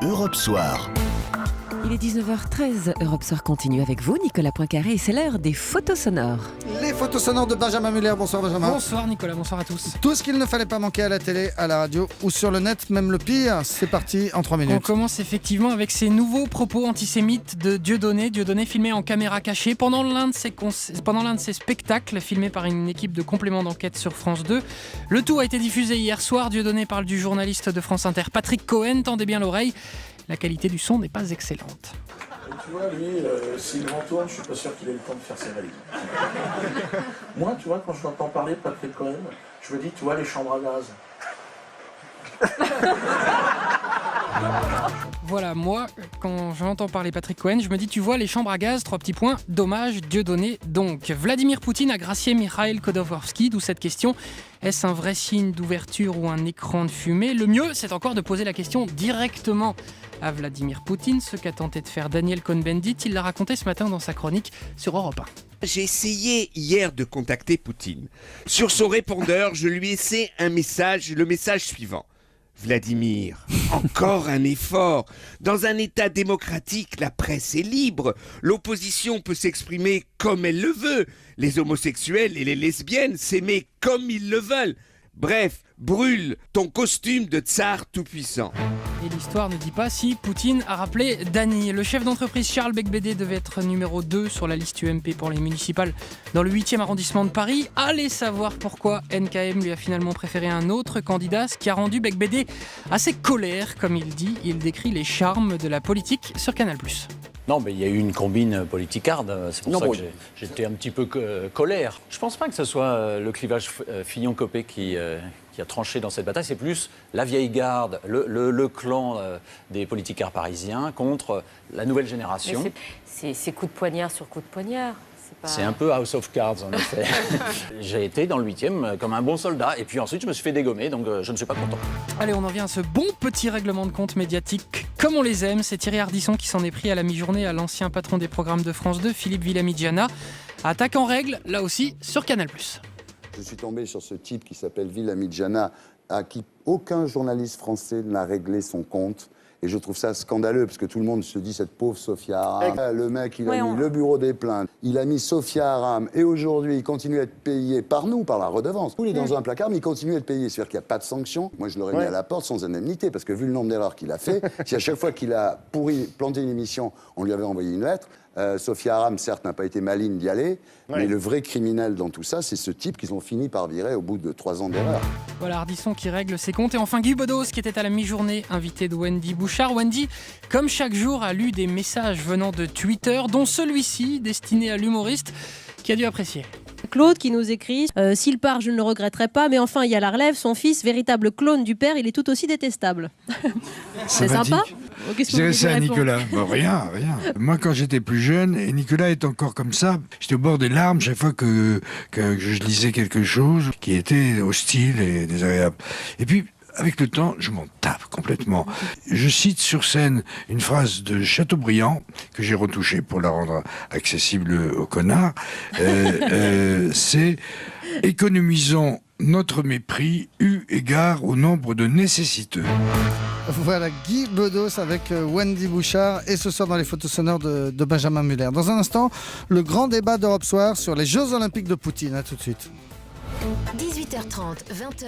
Europe Soir. Il est 19h13, Europe Soir continue avec vous, Nicolas Poincaré, et c'est l'heure des photos sonores. Les photos sonores de Benjamin Muller. Bonsoir Benjamin. Bonsoir Nicolas, bonsoir à tous. Tout ce qu'il ne fallait pas manquer à la télé, à la radio ou sur le net, même le pire, c'est parti en 3 minutes. On commence effectivement avec ces nouveaux propos antisémites de Dieudonné filmé en caméra cachée pendant l'un de ses spectacles filmés par une équipe de complément d'enquête sur France 2. Le tout a été diffusé hier soir. Dieudonné parle du journaliste de France Inter Patrick Cohen. Tendez bien l'oreille, la qualité du son n'est pas excellente. Tu vois, lui, s'il tourne, je suis pas sûr qu'il ait le temps de faire ses valises. Moi, tu vois, quand je l'entends parler de Patrick Cohen, je me dis, tu vois, les chambres à gaz. Voilà, moi, quand j'entends parler Patrick Cohen, je me dis, tu vois, les chambres à gaz, 3 petits points, dommage, Dieudonné donc. Vladimir Poutine a gracié Mikhail Khodorkovsky, d'où cette question. Est-ce un vrai signe d'ouverture ou un écran de fumée ? Le mieux, c'est encore de poser la question directement à Vladimir Poutine, ce qu'a tenté de faire Daniel Cohn-Bendit. Il l'a raconté ce matin dans sa chronique sur Europe 1. J'ai essayé hier de contacter Poutine. Sur son répondeur, je lui ai laissé le message suivant. Vladimir, encore un effort. Dans un État démocratique, la presse est libre. L'opposition peut s'exprimer comme elle le veut. Les homosexuels et les lesbiennes s'aimer comme ils le veulent. Bref, brûle ton costume de tsar tout-puissant. Et l'histoire ne dit pas si Poutine a rappelé Dany. Le chef d'entreprise Charles Becbédé devait être numéro 2 sur la liste UMP pour les municipales dans le 8e arrondissement de Paris. Allez savoir pourquoi NKM lui a finalement préféré un autre candidat, ce qui a rendu Becbédé assez colère, comme il dit. Il décrit les charmes de la politique sur Canal+. Non, mais il y a eu une combine politicarde, c'est pour ça que j'étais un petit peu colère. Je pense pas que ce soit le clivage Fillon-Copé qui a tranché dans cette bataille, c'est plus la vieille garde, le clan des politicards parisiens contre la nouvelle génération. C'est coup de poignard sur coup de poignard. C'est un peu House of Cards, en effet. J'ai été dans le 8e comme un bon soldat, et puis ensuite je me suis fait dégommer, donc je ne suis pas content. Allez, on en vient à ce bon petit règlement de compte médiatique. Comme on les aime, c'est Thierry Ardisson qui s'en est pris à la mi-journée à l'ancien patron des programmes de France 2, Philippe Villamidjana. Attaque en règle, là aussi, sur Canal+. Je suis tombé sur ce type qui s'appelle Villamidjana, à qui aucun journaliste français n'a réglé son compte. Et je trouve ça scandaleux, parce que tout le monde se dit, cette pauvre Sophia Aram. Le mec, il a mis le bureau des plaintes, il a mis Sophia Aram, et aujourd'hui, il continue à être payé par nous, par la redevance. Il est dans un placard, mais il continue à être payé. C'est-à-dire qu'il n'y a pas de sanction. Moi, je l'aurais mis à la porte sans indemnité, parce que vu le nombre d'erreurs qu'il a fait, si à chaque fois qu'il a planté une émission, on lui avait envoyé une lettre, Sophia Aram, certes, n'a pas été maligne d'y aller, mais le vrai criminel dans tout ça, c'est ce type qu'ils ont fini par virer au bout de 3 ans d'erreur. Voilà, Ardisson qui règle ses comptes. Et enfin, Guy Bedos, qui était à la mi-journée, invité de Wendy Bouchard. Wendy, comme chaque jour, a lu des messages venant de Twitter, dont celui-ci, destiné à l'humoriste, qui a dû apprécier. Claude qui nous écrit « S'il part, je ne le regretterai pas, mais enfin, il y a la relève, son fils, véritable clone du père, il est tout aussi détestable. » C'est sympa. Je dirais ça à Nicolas. Rien. Moi, quand j'étais plus jeune, et Nicolas est encore comme ça, j'étais au bord des larmes chaque fois que je lisais quelque chose qui était hostile et désagréable. Et puis, avec le temps, je m'en tape complètement. Je cite sur scène une phrase de Chateaubriand, que j'ai retouchée pour la rendre accessible aux connards. C'est « Économisons notre mépris eu égard au nombre de nécessiteux ». Voilà, Guy Bedos avec Wendy Bouchard, et ce soir dans les photos sonores de Benjamin Muller. Dans un instant, le grand débat d'Europe Soir sur les Jeux Olympiques de Poutine. À tout de suite. 18h30, 20h.